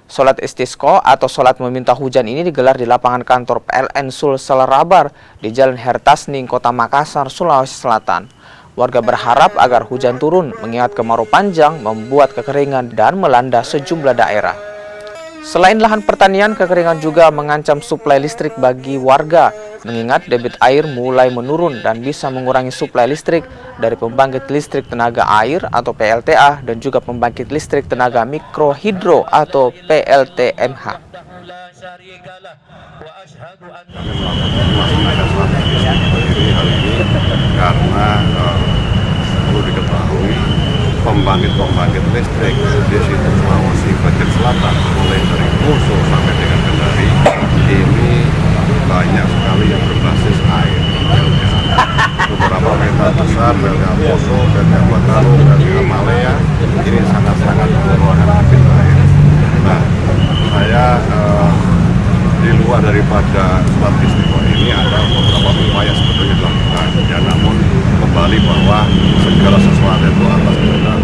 Sholat istisqa atau sholat meminta hujan ini digelar di lapangan kantor PLN Sulsel Rabar di Jalan Hertasning, Kota Makassar, Sulawesi Selatan. Warga berharap agar hujan turun mengingat kemarau panjang membuat kekeringan dan melanda sejumlah daerah. Selain lahan pertanian, kekeringan juga mengancam suplai listrik bagi warga, mengingat debit air mulai menurun dan bisa mengurangi suplai listrik dari pembangkit listrik tenaga air atau PLTA dan juga pembangkit listrik tenaga mikrohidro atau PLTMH. Karena perlu diketahui pembangkit listrik di situ Sulawesi bagian selatan mulai dari Poso sampai dengan Kendari ini banyak sekali yang berbasis air. Beberapa meta besar PLTA Poso, PLTA Bataru, PLTA Malaya ini sangat-sangat kekurangan debit air. Nah, saya di luar daripada sholat istisqa ini ada beberapa upaya sebetulnya dilakukan. Ya, namun kembali bahwa segala sesuatu itu atas kehendak